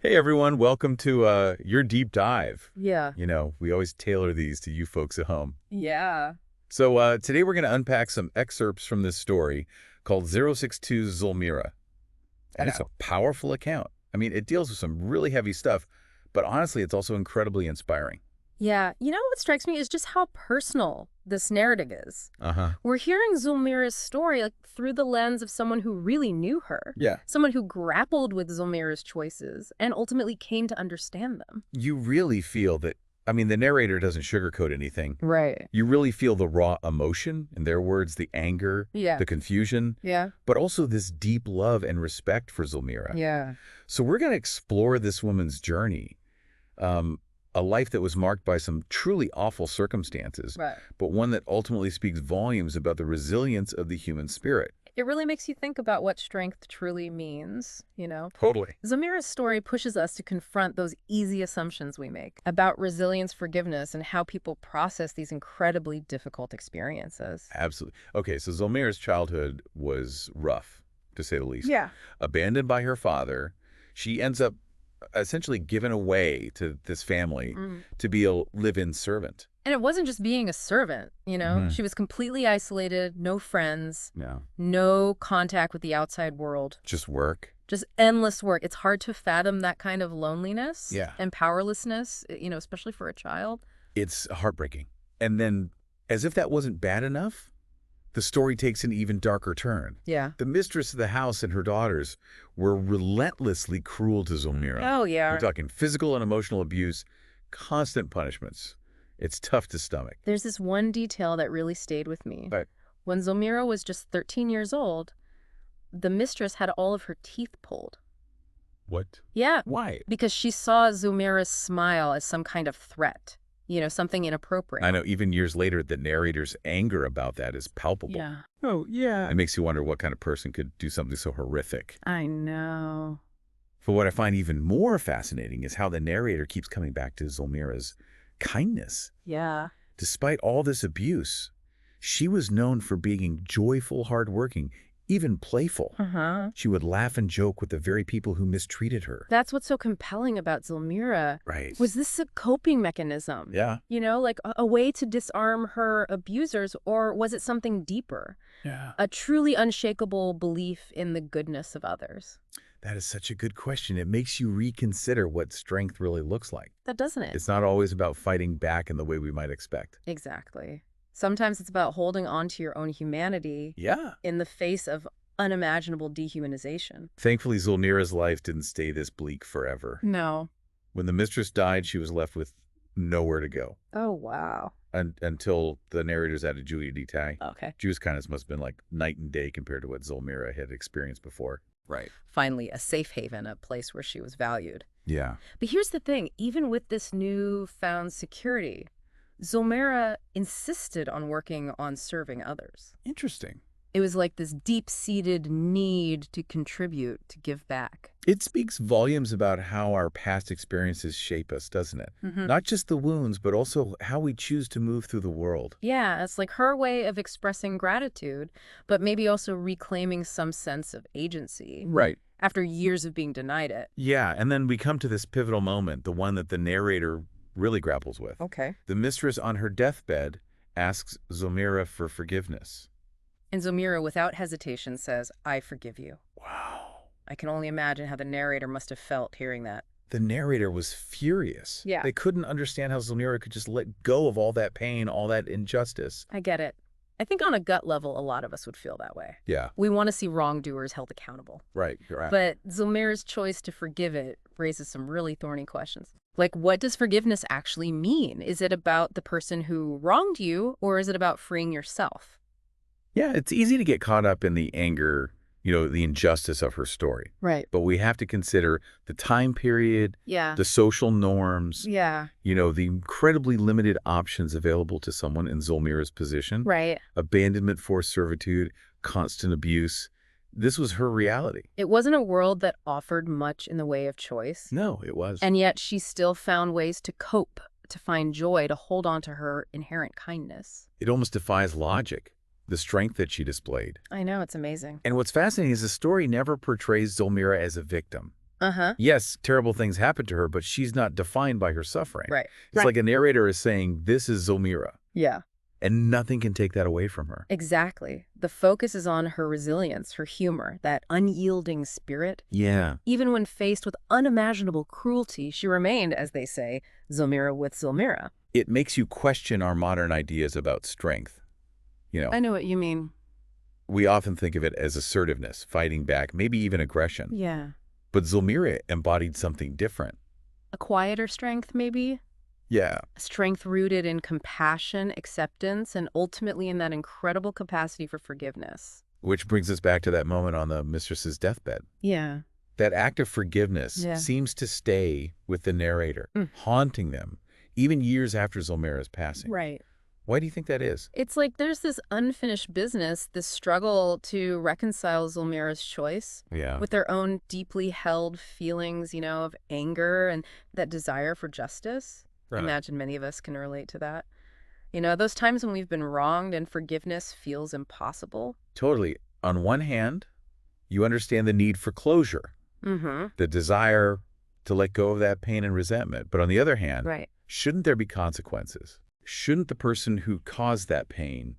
Hey everyone, welcome to your deep dive. Yeah. We always tailor these to you folks at home. Yeah. So today we're going to unpack some excerpts from this story called 062 Zulmira. And it's a powerful account. I mean, it deals with some really heavy stuff, but honestly, it's also incredibly inspiring. Yeah. You know what strikes me is just how personal this narrative is. Uh-huh. We're hearing Zulmira's story through the lens of someone who really knew her. Yeah. Someone who grappled with Zulmira's choices and ultimately came to understand them. You really feel that, I mean, the narrator doesn't sugarcoat anything. Right. You really feel the raw emotion, in their words, the anger, Yeah. the confusion, Yeah. but also this deep love and respect for Zulmira. Yeah. So we're going to explore this woman's journey, a life that was marked by some truly awful circumstances, Right. but one that ultimately speaks volumes about the resilience of the human spirit. It really makes you think about what strength truly means, Totally. Zulmira's story pushes us to confront those easy assumptions we make about resilience, forgiveness, and how people process these incredibly difficult experiences. Absolutely. Okay, so Zulmira's childhood was rough, to say the least. Yeah. Abandoned by her father, she ends up essentially given away to this family to be a live-in servant. And it wasn't just being a servant, Mhm. She was completely isolated, no friends, Yeah. no contact with the outside world, Just work. just endless work. It's hard to fathom that kind of loneliness Yeah. and powerlessness, especially for a child. It's heartbreaking. And then, as if that wasn't bad enough, the story takes an even darker turn. Yeah. The mistress of the house and her daughters were relentlessly cruel to Zulmira. Oh, yeah. We're talking physical and emotional abuse, constant punishments. It's tough to stomach. There's this one detail that really stayed with me. But When Zulmira was just 13 years old, the mistress had all of her teeth pulled. what? Yeah. Why? Because she saw Zulmira's smile as some kind of threat, something inappropriate. I know even years later, the narrator's anger about that is palpable. Yeah. Oh, yeah. It makes you wonder what kind of person could do something so horrific. I know. But what I find even more fascinating is how the narrator keeps coming back to Zulmira's kindness. Yeah. Despite all this abuse, she was known for being joyful, hardworking, even playful. Uh-huh. She would laugh and joke with the very people who mistreated her. That's what's so compelling about Zulmira. Right. Was this a coping mechanism? Yeah. Like a way to disarm her abusers, or was it something deeper? Yeah. A truly unshakable belief in the goodness of others? That is such a good question. It makes you reconsider what strength really looks like. That doesn't it? It's not always about fighting back in the way we might expect. Exactly. Sometimes it's about holding on to your own humanity Yeah. in the face of unimaginable dehumanization. Thankfully, Zulmira's life didn't stay this bleak forever. No. When the mistress died, she was left with nowhere to go. Oh, wow. Until the narrators added Julia Detail. Okay. Jewish kindness must have been like night and day compared to what Zulmira had experienced before. Right. Finally, a safe haven, a place where she was valued. Yeah. But here's the thing, even with this newfound security, Zulmira insisted on working on serving others. Interesting. It was like this deep-seated need to contribute, to give back. It speaks volumes about how our past experiences shape us, doesn't it? Not just the wounds, but also how we choose to move through the world. Yeah, it's like her way of expressing gratitude, but maybe also reclaiming some sense of agency. Right. After years of being denied it. Yeah, and then we come to this pivotal moment, the one that the narrator really grapples with. Okay. The mistress on her deathbed asks Zulmira for forgiveness. And Zulmira, without hesitation, says, "I forgive you." Wow. I can only imagine how the narrator must have felt hearing that. The narrator was furious. Yeah. They couldn't understand how Zulmira could just let go of all that pain, all that injustice. I get it. I think on a gut level, a lot of us would feel that way. Yeah. We want to see wrongdoers held accountable. Right. You're right. But Zulmira's choice to forgive it raises some really thorny questions. Like, what does forgiveness actually mean? Is it about the person who wronged you, or is it about freeing yourself? Yeah, it's easy to get caught up in the anger, the injustice of her story. Right. But we have to consider the time period, Yeah. the social norms, Yeah. the incredibly limited options available to someone in Zulmira's position. Right. Abandonment, forced servitude, constant abuse. This was her reality. It wasn't a world that offered much in the way of choice. No, it was. And yet she still found ways to cope, to find joy, to hold on to her inherent kindness. It almost defies logic. The strength that she displayed. I know, it's amazing. And what's fascinating is the story never portrays Zulmira as a victim. Uh-huh. Yes, terrible things happen to her, but she's not defined by her suffering. Right. It's like a narrator is saying, this is Zulmira, Yeah. and nothing can take that away from her. Exactly. The focus is on her resilience, her humor, that unyielding spirit. Yeah. Even when faced with unimaginable cruelty, she remained, as they say, Zulmira with Zulmira. It makes you question our modern ideas about strength. I know what you mean. We often think of it as assertiveness, fighting back, maybe even aggression. Yeah. But Zulmira embodied something different. A quieter strength, maybe? Yeah. A strength rooted in compassion, acceptance, and ultimately in that incredible capacity for forgiveness. Which brings us back to that moment on the mistress's deathbed. Yeah. That act of forgiveness Yeah. seems to stay with the narrator, haunting them, even years after Zulmira's passing. Right. Why do you think that is? It's like there's this unfinished business, this struggle to reconcile Zulmira's choice Yeah. with their own deeply held feelings, of anger and that desire for justice. I Right. imagine many of us can relate to that. Those times when we've been wronged and forgiveness feels impossible. Totally. On one hand, you understand the need for closure, Mm-hmm. the desire to let go of that pain and resentment. But on the other hand, Right. shouldn't there be consequences? Shouldn't the person who caused that pain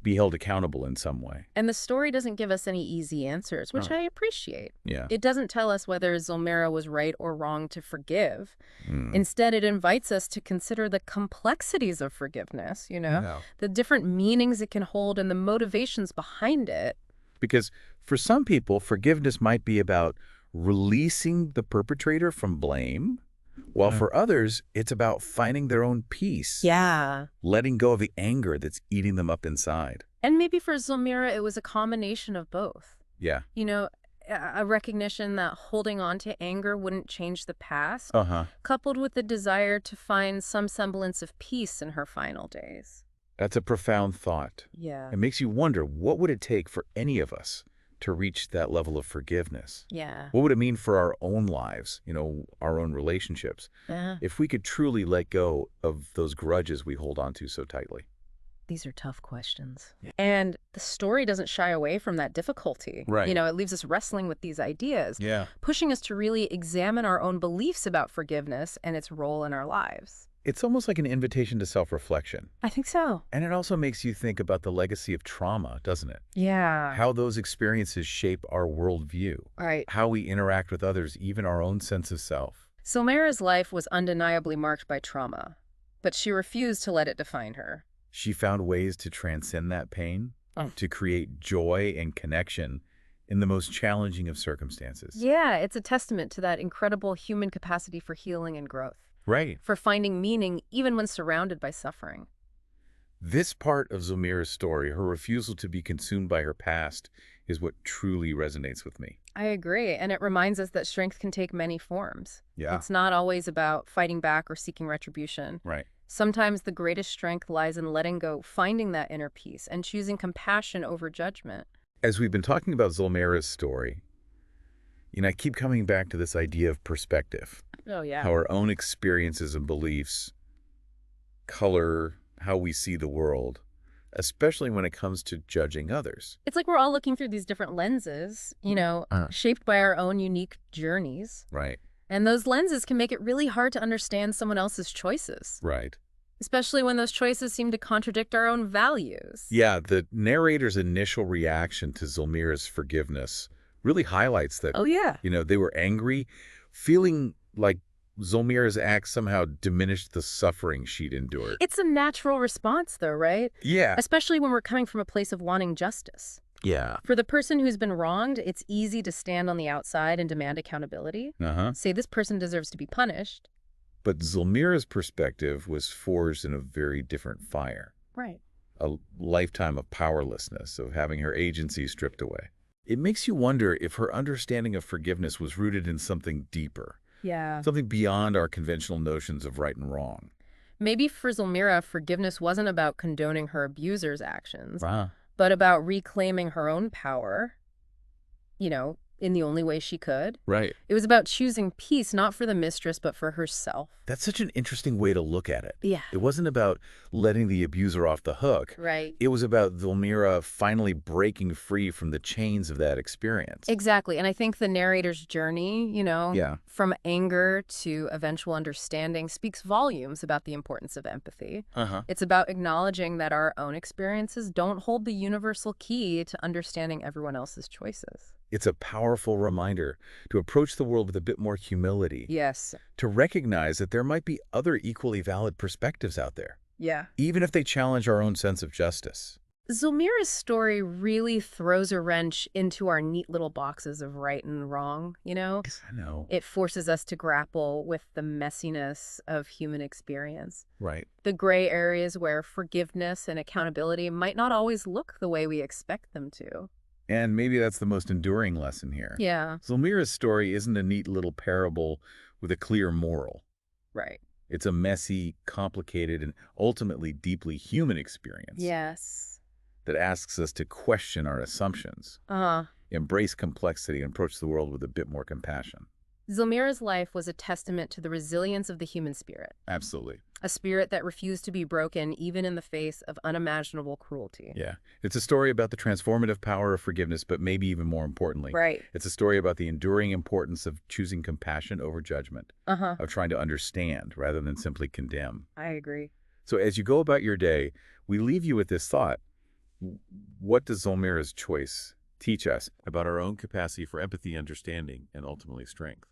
be held accountable in some way? And the story doesn't give us any easy answers, which I appreciate. Yeah. It doesn't tell us whether Zulmira was right or wrong to forgive. Mm. Instead, it invites us to consider the complexities of forgiveness, Yeah. the different meanings it can hold and the motivations behind it. Because for some people, forgiveness might be about releasing the perpetrator from blame, while for others, it's about finding their own peace. Yeah. Letting go of the anger that's eating them up inside. And maybe for Zulmira, it was a combination of both. Yeah. A recognition that holding on to anger wouldn't change the past, Uh-huh. coupled with the desire to find some semblance of peace in her final days. That's a profound thought. Yeah. It makes you wonder, what would it take for any of us to reach that level of forgiveness? Yeah. What would it mean for our own lives, our own relationships, if we could truly let go of those grudges we hold on to so tightly? These are tough questions. And the story doesn't shy away from that difficulty. Right. It leaves us wrestling with these ideas, Yeah. pushing us to really examine our own beliefs about forgiveness and its role in our lives. It's almost like an invitation to self-reflection. I think so. And it also makes you think about the legacy of trauma, doesn't it? Yeah. How those experiences shape our worldview, Right. how we interact with others, even our own sense of self. Zulmira's life was undeniably marked by trauma, but she refused to let it define her. She found ways to transcend that pain, to create joy and connection in the most challenging of circumstances. Yeah, it's a testament to that incredible human capacity for healing and growth, Right. for finding meaning even when surrounded by suffering. This part of Zulmira's story, her refusal to be consumed by her past, is what truly resonates with me. I agree, and it reminds us that strength can take many forms. Yeah. It's not always about fighting back or seeking retribution. Right. Sometimes the greatest strength lies in letting go, finding that inner peace, and choosing compassion over judgment. As we've been talking about Zulmira's story, I keep coming back to this idea of perspective. Oh, yeah. How our own experiences and beliefs color how we see the world, especially when it comes to judging others. It's like we're all looking through these different lenses, shaped by our own unique journeys. Right. And those lenses can make it really hard to understand someone else's choices, Right. especially when those choices seem to contradict our own values. Yeah, the narrator's initial reaction to Zulmira's forgiveness really highlights that, Oh, yeah. they were angry, feeling like Zulmira's act somehow diminished the suffering she'd endured. It's a natural response, though, right? Yeah. Especially when we're coming from a place of wanting justice. Yeah. For the person who's been wronged, it's easy to stand on the outside and demand accountability. Uh-huh. Say this person deserves to be punished. But Zulmira's perspective was forged in a very different fire. Right. A lifetime of powerlessness, of having her agency stripped away. It makes you wonder if her understanding of forgiveness was rooted in something deeper, Yeah. something beyond our conventional notions of right and wrong. Maybe for Zulmira, forgiveness wasn't about condoning her abuser's actions, Wow. but about reclaiming her own power, in the only way she could. Right. It was about choosing peace, not for the mistress, but for herself. That's such an interesting way to look at it. Yeah. It wasn't about letting the abuser off the hook. Right. It was about Zulmira finally breaking free from the chains of that experience. Exactly. And I think the narrator's journey, Yeah. from anger to eventual understanding speaks volumes about the importance of empathy. Uh-huh. It's about acknowledging that our own experiences don't hold the universal key to understanding everyone else's choices. It's a powerful reminder to approach the world with a bit more humility, Yes. to recognize that there might be other equally valid perspectives out there, Yeah. even if they challenge our own sense of justice. Zulmira's story really throws a wrench into our neat little boxes of right and wrong, I know. It forces us to grapple with the messiness of human experience. Right. The gray areas where forgiveness and accountability might not always look the way we expect them to. And maybe that's the most enduring lesson here. Yeah, Zulmira's story isn't a neat little parable with a clear moral. right. It's a messy, complicated, and ultimately deeply human experience Yes. that asks us to question our assumptions, Uh-huh. embrace complexity, and approach the world with a bit more compassion. Zulmira's life was a testament to the resilience of the human spirit, Absolutely. a spirit that refused to be broken even in the face of unimaginable cruelty. Yeah. It's a story about the transformative power of forgiveness, but maybe even more importantly, Right. it's a story about the enduring importance of choosing compassion over judgment, Uh-huh. of trying to understand rather than simply condemn. I agree. So as you go about your day, we leave you with this thought. What does Zulmira's choice teach us about our own capacity for empathy, understanding, and ultimately strength?